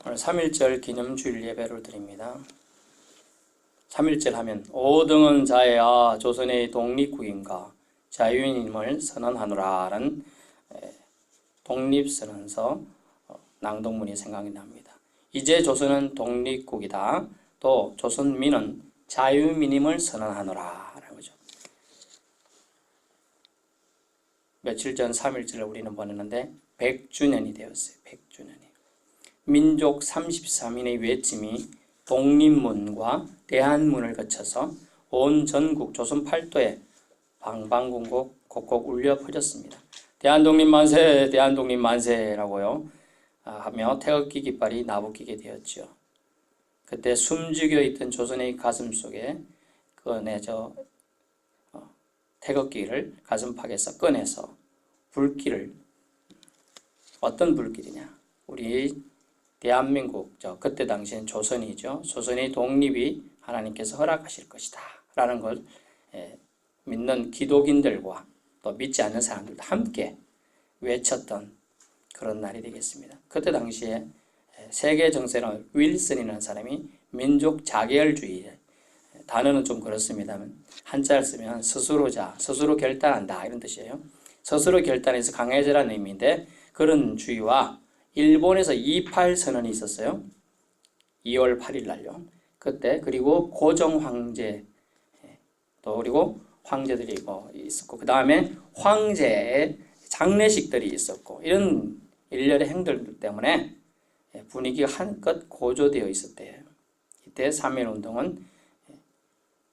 오늘 3.1절 기념주일 예배를 드립니다. 3.1절 하면 오등은 자애야 조선의 독립국인과 자유인임을 선언하노라라는 독립선언서 낭독문이 생각이 납니다. 이제 조선은 독립국이다. 또 조선민은 자유민임을 선언하노라 라는 거죠. 며칠 전 3.1절을 우리는 보냈는데 100주년이 되었어요. 100주년이. 민족 33인의 외침이 독립문과 대한문을 거쳐서 온 전국 조선 팔도에 방방곡곡 곡곡 울려 퍼졌습니다. 대한독립 만세, 대한독립 만세라고요 하며 태극기 깃발이 나부끼게 되었죠. 그때 숨죽여 있던 조선의 가슴 속에 꺼내져 태극기를 가슴팍에서 꺼내서 불길을, 어떤 불길이냐, 우리 대한민국, 그때 당시엔 조선이죠. 조선의 독립이 하나님께서 허락하실 것이다 라는 걸 믿는 기독인들과 또 믿지 않는 사람들도 함께 외쳤던 그런 날이 되겠습니다. 그때 당시에 세계 정세론 윌슨이라는 사람이 민족 자결주의, 단어는 좀 그렇습니다만 한자를 쓰면 스스로자, 스스로 결단한다 이런 뜻이에요. 스스로 결단해서 강해져라는 의미인데, 그런 주의와 일본에서 28 선언이 있었어요. 2월 8일 날요. 그때 그리고 고종 황제, 또 그리고 황제들이 있었고, 그 다음에 황제의 장례식들이 있었고, 이런 일련의 행동들 때문에 분위기가 한껏 고조되어 있었대요. 이때 3.1운동은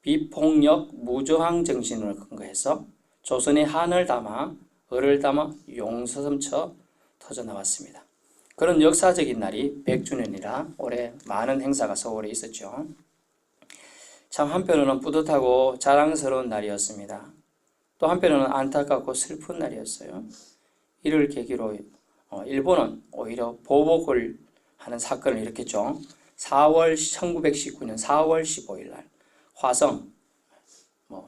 비폭력 무저항 정신을 근거해서 조선의 한을 담아 을을 담아 용서섬쳐 터져나왔습니다. 그런 역사적인 날이 100주년이라 올해 많은 행사가 서울에 있었죠. 참 한편으로는 뿌듯하고 자랑스러운 날이었습니다. 또 한편으로는 안타깝고 슬픈 날이었어요. 이를 계기로 일본은 오히려 보복을 하는 사건을 일으켰죠. 1919년 4월 15일 날 화성,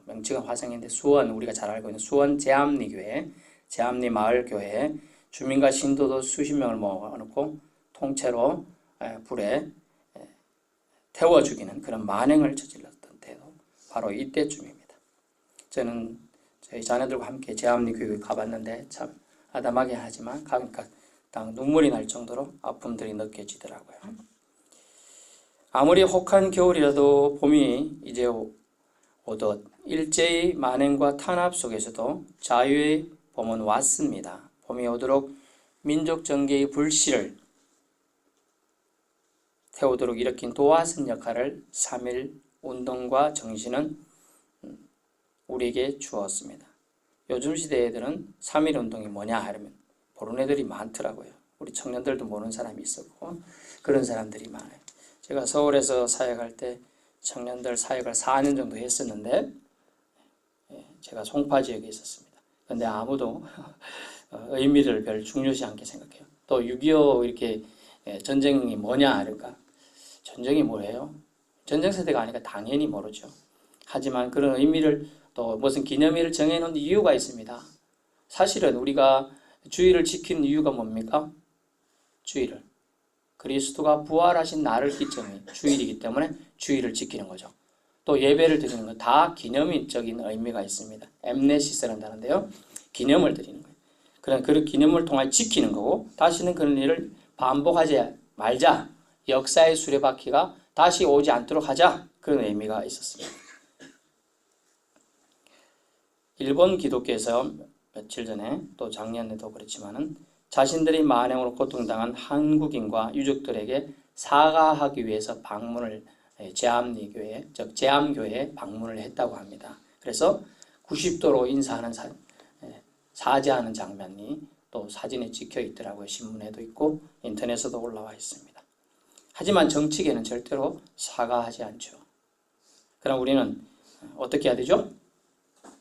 명칭은 화성인데 수원, 우리가 잘 알고 있는 수원 제암리교회, 제암리 마을교회 주민과 신도도 수십 명을 모아놓고 통째로 불에 태워 죽이는 그런 만행을 저질렀던 때도 바로 이때쯤입니다. 저는 저희 자녀들과 함께 제암리 교육에 가봤는데 참 아담하게 하지만 가니까 딱 눈물이 날 정도로 아픔들이 느껴지더라고요. 아무리 혹한 겨울이라도 봄이 이제 오듯 일제의 만행과 탄압 속에서도 자유의 봄은 왔습니다. 봄이 오도록 민족 전개의 불씨를 태우도록 일으킨 도화선 역할을 3.1 운동과 정신은 우리에게 주었습니다. 요즘 시대 애들은 3.1 운동이 뭐냐 하면 모르는 애들이 많더라고요. 우리 청년들도 모르는 사람이 있었고 그런 사람들이 많아요. 제가 서울에서 사역할 때 청년들 사역을 4년 정도 했었는데 제가 송파 지역에 있었습니다. 그런데 아무도 의미를 별 중요시 않게 생각해요. 또 6.25 이렇게 전쟁이 뭐냐 그러니까 전쟁이 뭐예요? 전쟁 세대가 아니까 당연히 모르죠. 하지만 그런 의미를 또 무슨 기념일을 정해놓은 이유가 있습니다. 사실은 우리가 주일을 지키는 이유가 뭡니까? 주일을 그리스도가 부활하신 날을 기점이 주일이기 때문에 주일을 지키는 거죠. 또 예배를 드리는 건 다 기념적인 의미가 있습니다. 엠네시스라는 단어인데요. 기념을 드리는 거예요. 그런 그 기념을 통해 지키는 거고, 다시는 그런 일을 반복하지 말자. 역사의 수레바퀴가 다시 오지 않도록 하자. 그런 의미가 있었습니다. 일본 기독교에서 며칠 전에 또 작년에도 그렇지만은 자신들이 만행으로 고통당한 한국인과 유족들에게 사과하기 위해서 방문을 제암리교회, 즉 제암교회에 방문을 했다고 합니다. 그래서 90도로 인사하는 사죄하는 장면이 또 사진에 찍혀 있더라고요. 신문에도 있고 인터넷에도 올라와 있습니다. 하지만 정치계는 절대로 사과하지 않죠. 그럼 우리는 어떻게 해야 되죠?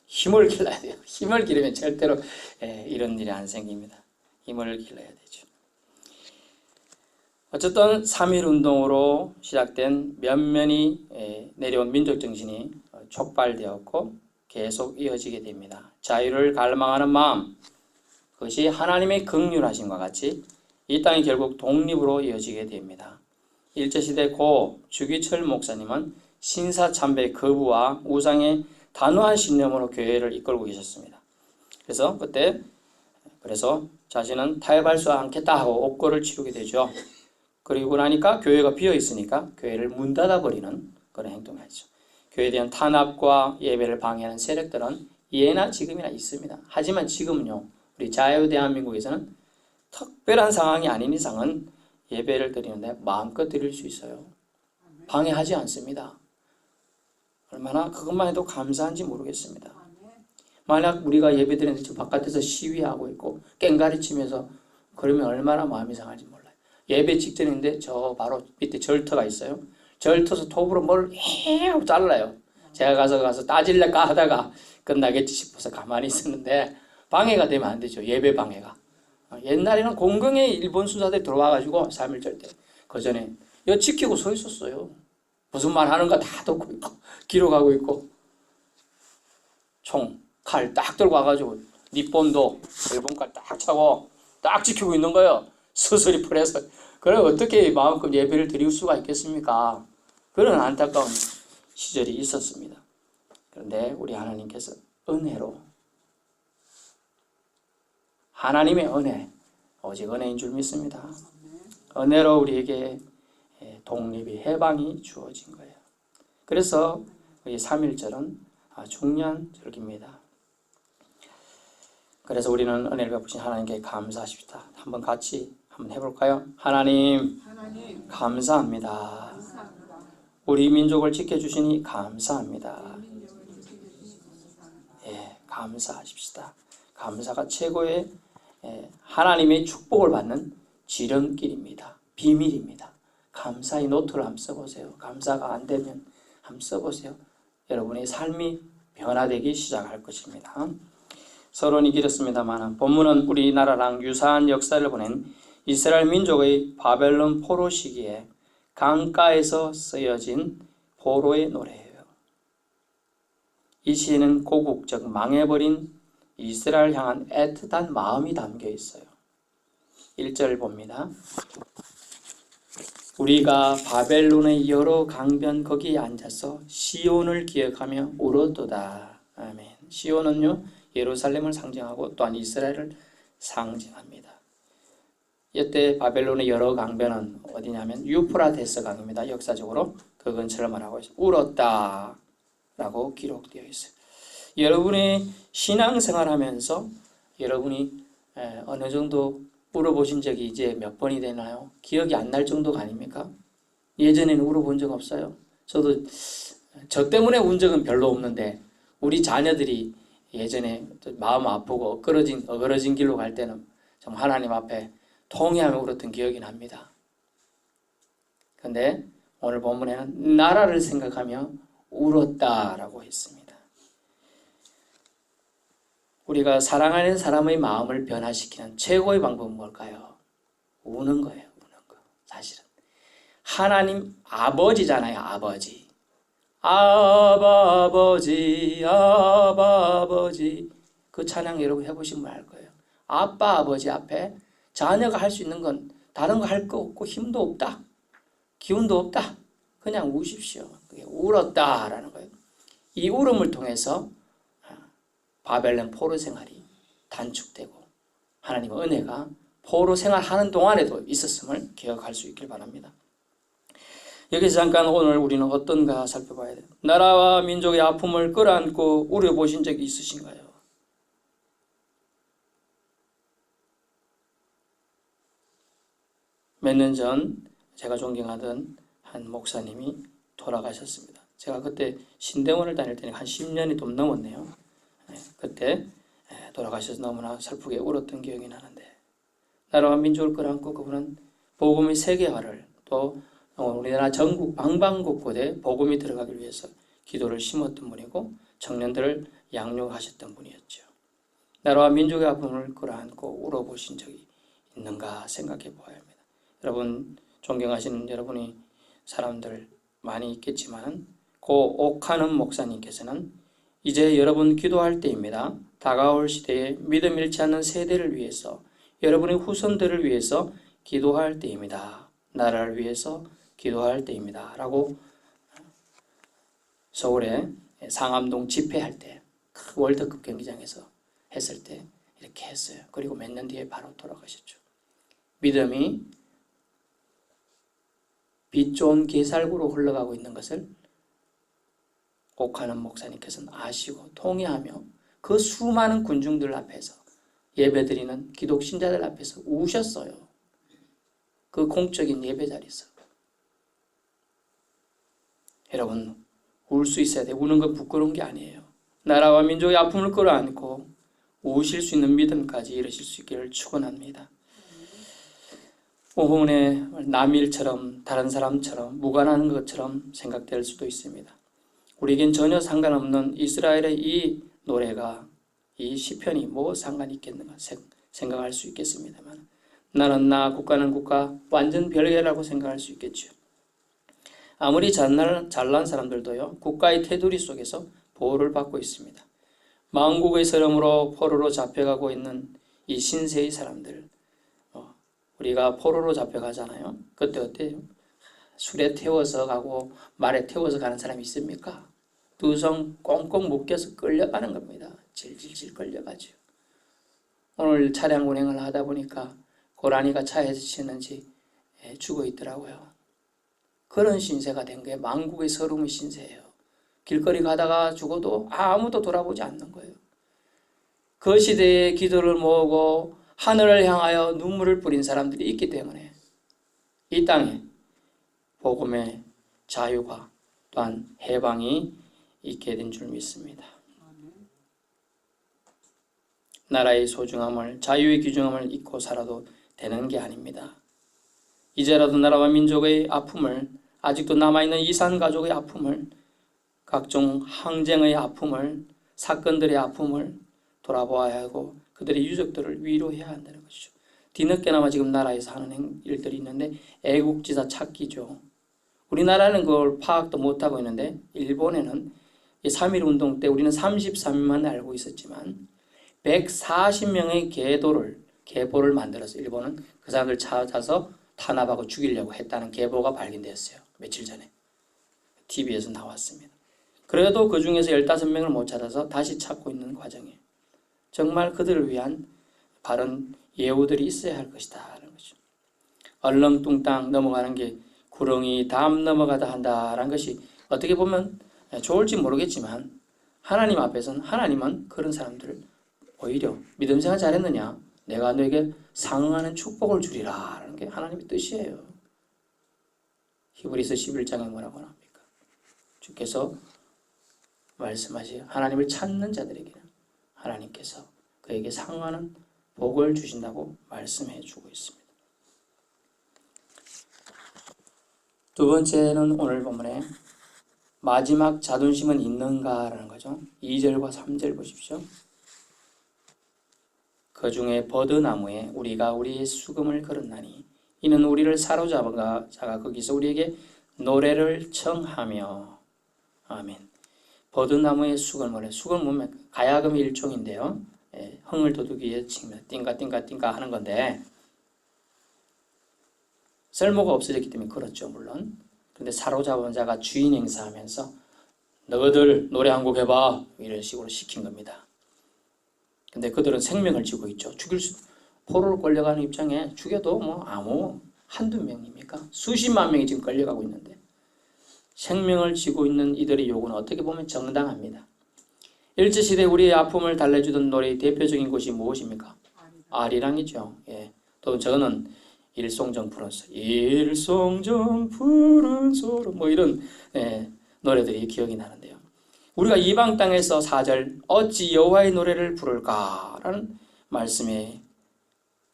힘을 길러야 돼요. 힘을 기르면 절대로 이런 일이 안 생깁니다. 힘을 길러야 되죠. 어쨌든 3.1 운동으로 시작된 면면이 내려온 민족정신이 촉발되었고 계속 이어지게 됩니다. 자유를 갈망하는 마음, 그것이 하나님의 긍휼하심과 같이 이 땅이 결국 독립으로 이어지게 됩니다. 일제시대 고 주기철 목사님은 신사참배 거부와 우상의 단호한 신념으로 교회를 이끌고 계셨습니다. 그래서 자신은 타협할 수 않겠다 하고 옥고를 치르게 되죠. 그리고 나니까 교회가 비어 있으니까 교회를 문 닫아버리는 그런 행동을 하죠. 교회에 대한 탄압과 예배를 방해하는 세력들은 예나 지금이나 있습니다. 하지만 지금은요, 우리 자유대한민국에서는 특별한 상황이 아닌 이상은 예배를 드리는데 마음껏 드릴 수 있어요. 방해하지 않습니다. 얼마나 그것만 해도 감사한지 모르겠습니다. 만약 우리가 예배 드리는데 저 바깥에서 시위하고 있고 깽가리 치면서 그러면 얼마나 마음이 상할지 몰라요. 예배 직전인데 저 바로 밑에 절터가 있어요. 절터서 톱으로 뭘 해하고 잘라요. 제가 가서 따질래까 하다가 끝나겠지 싶어서 가만히 있었는데 방해가 되면 안 되죠. 예배 방해가. 옛날에는 공경에 일본 수사대 들어와가지고 3.1절 때 그 전에 이거 지키고 서 있었어요. 무슨 말 하는가 다 듣고 있고 기록하고 있고 총, 칼 딱 들고 와가지고 니폰도 일본 칼 딱 차고 딱 지키고 있는 거예요. 스스리 풀에서. 그래 어떻게 마음껏 예배를 드릴 수가 있겠습니까? 그런 안타까운 시절이 있었습니다. 그런데 우리 하나님께서 은혜로 하나님의 은혜, 오직 은혜인 줄 믿습니다. 은혜로 우리에게 독립이 해방이 주어진 거예요. 그래서 이 3.1절은 중요한 절기입니다. 그래서 우리는 은혜를 베푸신 하나님께 감사하십시다. 한번 같이 한번 해볼까요? 하나님 감사합니다. 우리 민족을 지켜주시니 감사합니다. 감사하십시다. 감사가 최고의 하나님의 축복을 받는 지름길입니다. 비밀입니다. 감사의 노트를 한번 써보세요. 감사가 안 되면 한번 써보세요. 여러분의 삶이 변화되기 시작할 것입니다. 서론이 길었습니다만 본문은 우리나라랑 유사한 역사를 보낸 이스라엘 민족의 바벨론 포로 시기에 강가에서 쓰여진 포로의 노래예요. 이 시에는 고국 즉 망해버린 이스라엘 향한 애틋한 마음이 담겨 있어요. 1절 봅니다. 우리가 바벨론의 여러 강변 거기에 앉아서 시온을 기억하며 울었도다. 아멘. 시온은요 예루살렘을 상징하고 또한 이스라엘을 상징합니다. 이때 바벨론의 여러 강변은 어디냐면 유프라테스 강입니다. 역사적으로 그 근처를 말하고 있어요. 울었다 라고 기록되어 있어요. 여러분이 신앙생활하면서 여러분이 어느 정도 울어보신 적이 이제 몇 번이 되나요? 기억이 안 날 정도가 아닙니까? 예전에는 울어본 적 없어요. 저도 저 때문에 운 적은 별로 없는데 우리 자녀들이 예전에 마음 아프고 어그러진 길로 갈 때는 정말 하나님 앞에 통회하며 울었던 기억이 납니다. 그런데 오늘 본문에는 나라를 생각하며 울었다라고 했습니다. 우리가 사랑하는 사람의 마음을 변화시키는 최고의 방법은 뭘까요? 우는 거예요. 우는 거. 사실은 하나님 아버지잖아요. 아버지. 아버지 아버지 그 찬양 여러분 해보시면 알 거예요. 아빠 아버지 앞에 자녀가 할 수 있는 건 다른 거 할 거 없고 힘도 없다. 기운도 없다. 그냥 우십시오. 그게 울었다라는 거예요. 이 울음을 통해서 바벨론 포로 생활이 단축되고 하나님의 은혜가 포로 생활하는 동안에도 있었음을 기억할 수 있길 바랍니다. 여기서 잠깐 오늘 우리는 어떤가 살펴봐야 돼요. 나라와 민족의 아픔을 끌어안고 우려보신 적이 있으신가요? 몇 년 전 제가 존경하던 한 목사님이 돌아가셨습니다. 제가 그때 신대원을 다닐 때는 한 10년이 좀 넘었네요. 그때 돌아가셔서 너무나 슬프게 울었던 기억이 나는데 나라와 민족을 끌어안고 그분은 복음의 세계화를 또 우리나라 전국 방방곳곳에 복음이 들어가기 위해서 기도를 심었던 분이고 청년들을 양육하셨던 분이었죠. 나라와 민족의 아픔을 끌어안고 울어보신 적이 있는가 생각해 보아야 합니다. 여러분 존경하시는 여러분이 사람들 많이 있겠지만 고 옥하는 목사님께서는 이제 여러분 기도할 때입니다. 다가올 시대에 믿음 잃지 않는 세대를 위해서 여러분의 후손들을 위해서 기도할 때입니다. 나라를 위해서 기도할 때입니다. 라고 서울에 상암동 집회할 때 그 월드컵 경기장에서 했을 때 이렇게 했어요. 그리고 몇 년 뒤에 바로 돌아가셨죠. 믿음이 빛 좋은 개살구로 흘러가고 있는 것을 옥하는 목사님께서는 아시고 통회하며 그 수많은 군중들 앞에서 예배드리는 기독 신자들 앞에서 우셨어요. 그 공적인 예배 자리에서. 여러분, 울 수 있어야 돼. 우는 건 부끄러운 게 아니에요. 나라와 민족의 아픔을 끌어안고 우실 수 있는 믿음까지 이루실 수 있기를 축원합니다. 오후문에 남일처럼 다른 사람처럼 무관한 것처럼 생각될 수도 있습니다. 우리에겐 전혀 상관없는 이스라엘의 이 노래가 이 시편이 뭐 상관이 있겠는가 생각할 수 있겠습니다만 나는 나 국가는 국가 완전 별개라고 생각할 수 있겠죠. 아무리 잘난 사람들도요 국가의 테두리 속에서 보호를 받고 있습니다. 만국의 서름으로 포로로 잡혀가고 있는 이 신세의 사람들 우리가 포로로 잡혀가잖아요. 그때 어때요? 술에 태워서 가고 말에 태워서 가는 사람이 있습니까? 두 손 꽁꽁 묶여서 끌려가는 겁니다. 질질질 끌려가죠. 오늘 차량 운행을 하다 보니까 고라니가 차에서 치는지 죽어 있더라고요. 그런 신세가 된 게 만국의 서름의 신세예요. 길거리 가다가 죽어도 아무도 돌아보지 않는 거예요. 그 시대에 기도를 모으고 하늘을 향하여 눈물을 뿌린 사람들이 있기 때문에 이 땅에 복음의 자유가 또한 해방이 있게 된 줄 믿습니다. 나라의 소중함을 자유의 귀중함을 잊고 살아도 되는 게 아닙니다. 이제라도 나라와 민족의 아픔을 아직도 남아있는 이산 가족의 아픔을 각종 항쟁의 아픔을 사건들의 아픔을 돌아보아야 하고 그들의 유족들을 위로해야 한다는 것이죠. 뒤늦게나마 지금 나라에서 하는 일들이 있는데 애국지사 찾기죠. 우리나라는 그걸 파악도 못하고 있는데 일본에는 3.1 운동 때 우리는 33명만 알고 있었지만 140명의 계보를 만들어서 일본은 그 사람들 찾아서 탄압하고 죽이려고 했다는 계보가 발견되었어요. 며칠 전에 TV에서 나왔습니다. 그래도 그 중에서 15명을 못 찾아서 다시 찾고 있는 과정이에요. 정말 그들을 위한 바른 예우들이 있어야 할 것이다 라는 거죠. 얼렁뚱땅 넘어가는 게 구렁이 담 넘어가다 한다라는 것이 어떻게 보면 좋을지 모르겠지만 하나님 앞에서는 하나님은 그런 사람들을 오히려 믿음 생활 잘했느냐 내가 너에게 상응하는 축복을 주리라 라는 게 하나님의 뜻이에요. 히브리서 11장에 뭐라고 합니까? 주께서 말씀하시요 하나님을 찾는 자들에게는 하나님께서 그에게 상응하는 복을 주신다고 말씀해 주고 있습니다. 두 번째는 오늘 본문에 마지막 자존심은 있는가라는 거죠. 2절과 3절 보십시오. 그 중에 버드나무에 우리가 우리의 수금을 걸었나니 이는 우리를 사로잡아가 거기서 우리에게 노래를 청하며 아멘. 버드나무의 수금을 수금 보면 가야금의 일종인데요. 흥을 돋우기 위해 치면 띵가띵가띵가 하는 건데 쓸모가 없어졌기 때문에 그렇죠 물론. 그런데 사로잡은 자가 주인 행사하면서 너희들 노래 한 곡 해봐 이런 식으로 시킨 겁니다. 근데 그들은 생명을 쥐고 있죠. 포로로 끌려가는 입장에 죽여도 뭐 아무 한두 명입니까? 수십만 명이 지금 끌려가고 있는데 생명을 쥐고 있는 이들의 요구는 어떻게 보면 정당합니다. 일제시대 우리의 아픔을 달래주던 노래의 대표적인 곳이 무엇입니까? 아리랑이죠. 예. 또 저는 일송정 푸른 소리, 일송정 푸른 소리 뭐 이런 노래들이 기억이 나는데요. 우리가 이방 땅에서 4절 어찌 여호와의 노래를 부를까라는 말씀에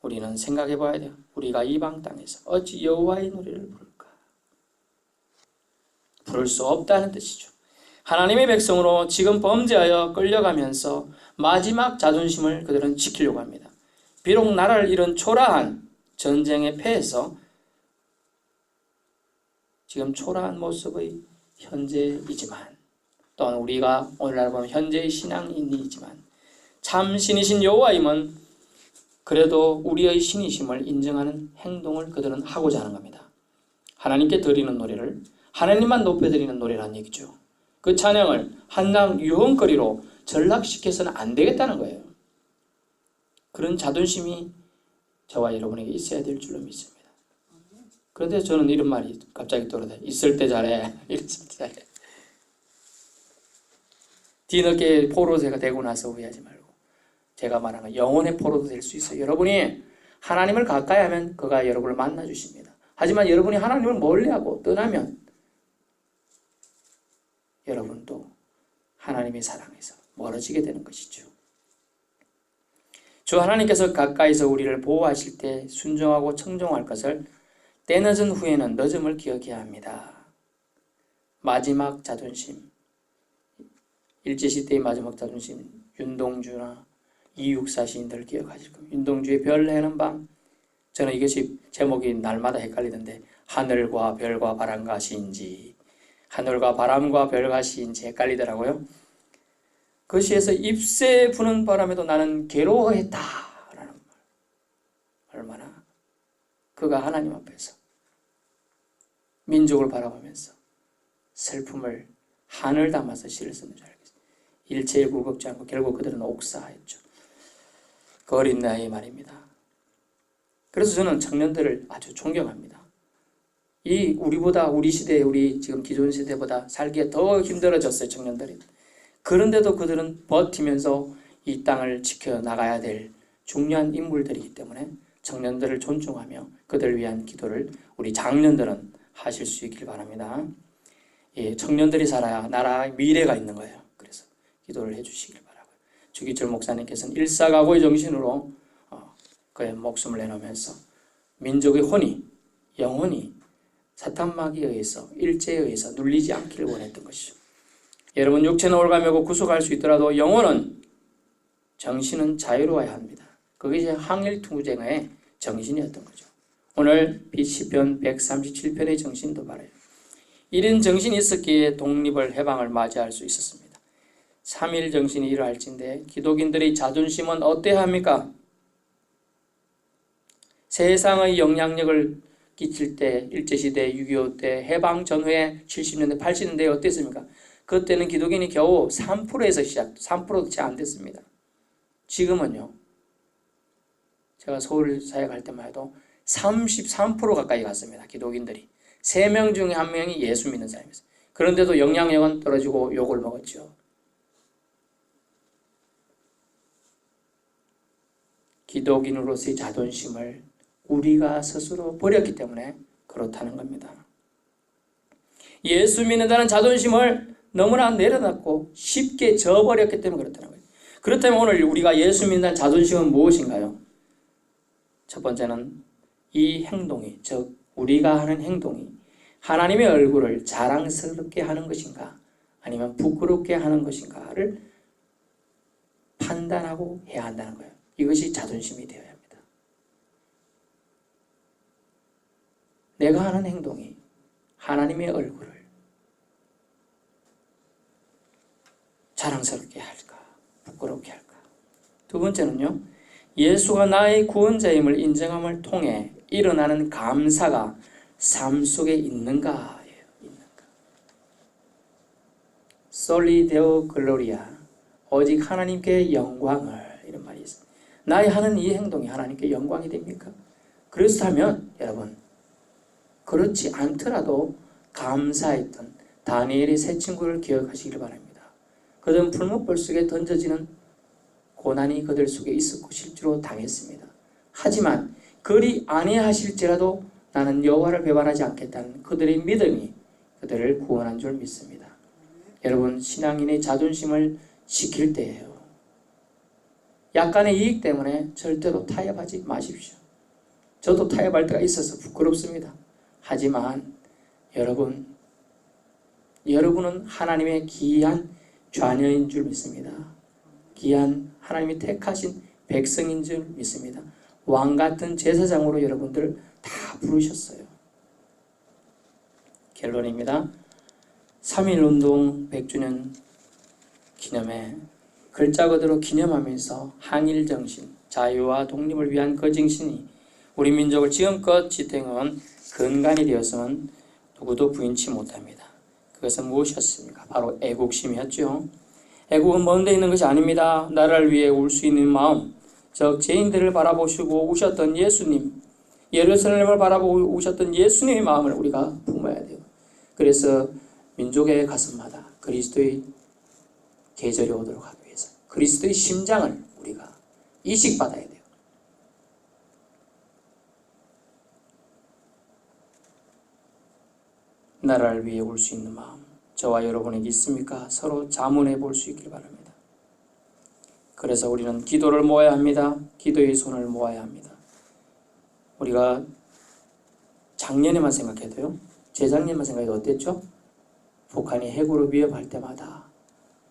우리는 생각해 봐야 돼요. 우리가 이방 땅에서 어찌 여호와의 노래를 부를까? 부를 수 없다는 뜻이죠. 하나님의 백성으로 지금 범죄하여 끌려가면서 마지막 자존심을 그들은 지키려고 합니다. 비록 나라를 잃은 초라한 전쟁의 패에서 지금 초라한 모습의 현재이지만 또한 우리가 오늘날 보면 현재의 신앙인이지만 참 신이신 여호와임은 그래도 우리의 신이심을 인정하는 행동을 그들은 하고자 하는 겁니다. 하나님께 드리는 노래를 하나님만 높여드리는 노래라는 얘기죠. 그 찬양을 한낱 유흥거리로 전락시켜서는 안 되겠다는 거예요. 그런 자존심이 저와 여러분에게 있어야 될 줄로 믿습니다. 그런데 저는 이런 말이 갑자기 떠오르다. 있을 때 잘해. 있을 때 잘해. 뒤늦게 포로새가 되고 나서 후회하지 말고, 제가 말한 건 영혼의 포로도 될 수 있어요. 여러분이 하나님을 가까이 하면 그가 여러분을 만나 주십니다. 하지만 여러분이 하나님을 멀리하고 떠나면 여러분도 하나님의 사랑에서 멀어지게 되는 것이죠. 주 하나님께서 가까이서 우리를 보호하실 때 순종하고 청종할 것을 때늦은 후에는 늦음을 기억해야 합니다. 마지막 자존심, 일제시대의 마지막 자존심, 윤동주나 이육사 시인들을 기억하실 겁니다. 윤동주의 별 해는 밤, 저는 이것이 제목이 날마다 헷갈리던데, 하늘과 별과 바람과 시인지, 하늘과 바람과 별과 시인지 헷갈리더라고요. 그 시에서 잎새 부는 바람에도 나는 괴로워했다 라는 말. 얼마나 그가 하나님 앞에서 민족을 바라보면서 슬픔을 한을 담아서 시를 쓰는 줄 알겠어요. 일체에 굴곡지 않고 결국 그들은 옥사했죠. 그 어린 나이의 말입니다. 그래서 저는 청년들을 아주 존경합니다. 우리 시대에, 우리 지금 기존 세대보다 살기에 더 힘들어졌어요, 청년들이. 그런데도 그들은 버티면서 이 땅을 지켜나가야 될 중요한 인물들이기 때문에 청년들을 존중하며 그들을 위한 기도를 우리 장년들은 하실 수 있길 바랍니다. 예, 청년들이 살아야 나라의 미래가 있는 거예요. 그래서 기도를 해주시길 바라고요. 주기철 목사님께서는 일사각오의 정신으로 그의 목숨을 내놓으면서 민족의 혼이, 영혼이 사탄마귀에 의해서, 일제에 의해서 눌리지 않기를 원했던 것이죠. 여러분, 육체는 올가매고 구속할 수 있더라도 영혼은, 정신은 자유로워야 합니다. 그것이 항일투쟁의 정신이었던 거죠. 오늘 시편 137편의 정신도 말해요. 이런 정신이 있었기에 독립을, 해방을 맞이할 수 있었습니다. 3.1 정신이 이러할진데 기독인들의 자존심은 어때야 합니까? 세상의 영향력을 끼칠 때, 일제시대, 6.25 때, 해방 전후에 70년대, 80년대에 어땠습니까? 그때는 기독인이 겨우 3%에서 3%도 채 안 됐습니다. 지금은요, 제가 서울 사회 갈 때만 해도 33% 가까이 갔습니다. 기독인들이. 3명 중에 1명이 예수 믿는 사람이었어요. 그런데도 영향력은 떨어지고 욕을 먹었죠. 기독인으로서의 자존심을 우리가 스스로 버렸기 때문에 그렇다는 겁니다. 예수 믿는다는 자존심을 너무나 내려놨고 쉽게 저버렸기 때문에 그렇다는 거예요. 그렇다면 오늘 우리가 예수 믿는다는 자존심은 무엇인가요? 첫 번째는 이 행동이, 즉 우리가 하는 행동이 하나님의 얼굴을 자랑스럽게 하는 것인가 아니면 부끄럽게 하는 것인가를 판단하고 해야 한다는 거예요. 이것이 자존심이 되어야 합니다. 내가 하는 행동이 하나님의 얼굴을 자랑스럽게 할까, 부끄럽게 할까. 두 번째는요, 예수가 나의 구원자임을 인정함을 통해 일어나는 감사가 삶 속에 있는가예요. 있는가. 솔리 데오 글로리아, 오직 하나님께 영광을, 이런 말이 있어요. 나의 하는 이 행동이 하나님께 영광이 됩니까? 그렇다면 여러분, 그렇지 않더라도 감사했던 다니엘의 세 친구를 기억하시길 바랍니다. 그들은 풀무불 속에 던져지는 고난이 그들 속에 있었고 실제로 당했습니다. 하지만 그리 아니하실지라도 나는 여호와를 배반하지 않겠다는 그들의 믿음이 그들을 구원한 줄 믿습니다. 여러분, 신앙인의 자존심을 지킬 때예요. 약간의 이익 때문에 절대로 타협하지 마십시오. 저도 타협할 때가 있어서 부끄럽습니다. 하지만 여러분은 하나님의 귀한 자녀인 줄 믿습니다. 귀한 하나님이 택하신 백성인 줄 믿습니다. 왕같은 제사장으로 여러분들 다 부르셨어요. 결론입니다. 3.1운동 100주년 기념에 글자 그대로 기념하면서 항일정신, 자유와 독립을 위한 그 정신이 우리 민족을 지금껏 지탱해온 근간이 되었으면 누구도 부인치 못합니다. 그것은 무엇이었습니까? 바로 애국심이었죠. 애국은 먼 데 있는 것이 아닙니다. 나라를 위해 울 수 있는 마음, 즉 죄인들을 바라보시고 우셨던 예수님, 예루살렘을 바라보고 우셨던 예수님의 마음을 우리가 품어야 돼요. 그래서 민족의 가슴마다 그리스도의 계절이 오도록 하기 위해서 그리스도의 심장을 우리가 이식받아야 돼요. 나라를 위해 울 수 있는 마음, 저와 여러분에게 있습니까? 서로 자문해 볼 수 있길 바랍니다. 그래서 우리는 기도를 모아야 합니다. 기도의 손을 모아야 합니다. 우리가 작년에만 생각해도요, 재작년만 생각해도 어땠죠? 북한이 핵으로 위협할 때마다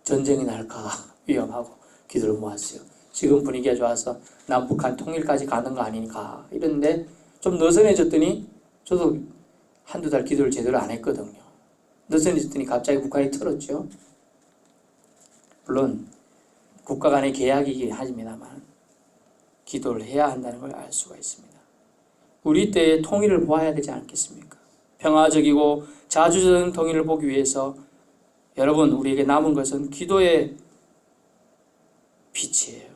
전쟁이 날까 위험하고 기도를 모았어요. 지금 분위기가 좋아서 남북한 통일까지 가는 거 아니니까 이랬는데 좀 느슨해졌더니 저도 한두 달 기도를 제대로 안 했거든요. 느슨해졌더니 갑자기 북한이 틀었죠. 물론 국가 간의 계약이긴 하지만 기도를 해야 한다는 걸 알 수가 있습니다. 우리 때의 통일을 보아야 되지 않겠습니까? 평화적이고 자주적인 통일을 보기 위해서 여러분, 우리에게 남은 것은 기도의 빛이에요.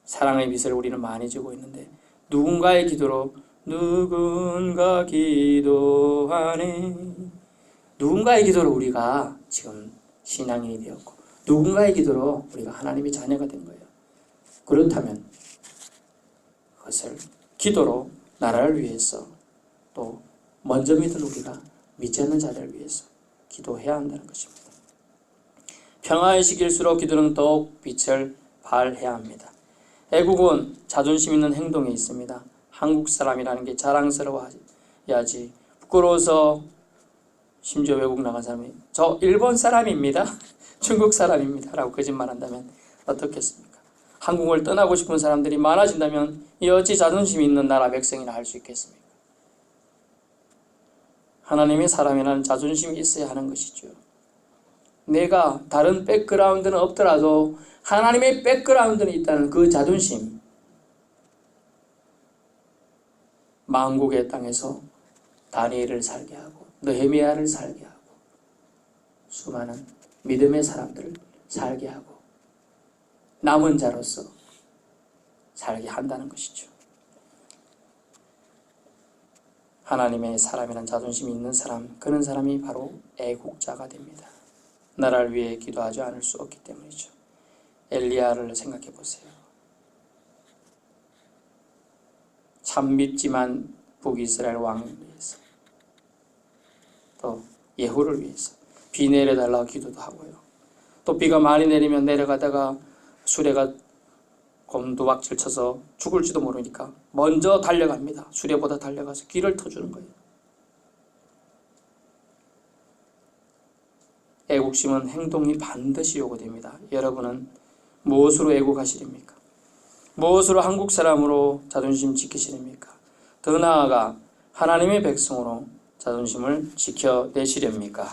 사랑의 빛을 우리는 많이 지고 있는데 누군가의 기도로 누군가 기도하네, 누군가의 기도로 우리가 지금 신앙인이 되었고 누군가의 기도로 우리가 하나님의 자녀가 된 거예요. 그렇다면 그것을 기도로 나라를 위해서 또 먼저 믿은 우리가 믿지 않는 자들을 위해서 기도해야 한다는 것입니다. 평화의 시기일수록 기도는 더욱 빛을 발해야 합니다. 애국은 자존심 있는 행동에 있습니다. 한국 사람이라는 게 자랑스러워야지 부끄러워서 심지어 외국 나간 사람이 저 일본 사람입니다, 중국 사람입니다 라고 거짓말한다면 어떻겠습니까? 한국을 떠나고 싶은 사람들이 많아진다면 이 어찌 자존심 있는 나라 백성이나 할 수 있겠습니까? 하나님의 사람이라는 자존심이 있어야 하는 것이죠. 내가 다른 백그라운드는 없더라도 하나님의 백그라운드는 있다는 그 자존심, 만국의 땅에서 다니엘을 살게 하고 느헤미야를 살게 하고 수많은 믿음의 사람들을 살게 하고 남은 자로서 살게 한다는 것이죠. 하나님의 사람이란 자존심이 있는 사람, 그런 사람이 바로 애국자가 됩니다. 나라를 위해 기도하지 않을 수 없기 때문이죠. 엘리야를 생각해 보세요. 참 밉지만 북이스라엘 왕을 위해서, 또 예후를 위해서 비 내려달라고 기도도 하고요. 또 비가 많이 내리면 내려가다가 수레가 곤두박질 쳐서 죽을지도 모르니까 먼저 달려갑니다. 수레보다 달려가서 길을 터주는 거예요. 애국심은 행동이 반드시 요구됩니다. 여러분은 무엇으로 애국하시렵니까? 무엇으로 한국 사람으로 자존심 지키시렵니까? 더 나아가 하나님의 백성으로 자존심을 지켜내시렵니까?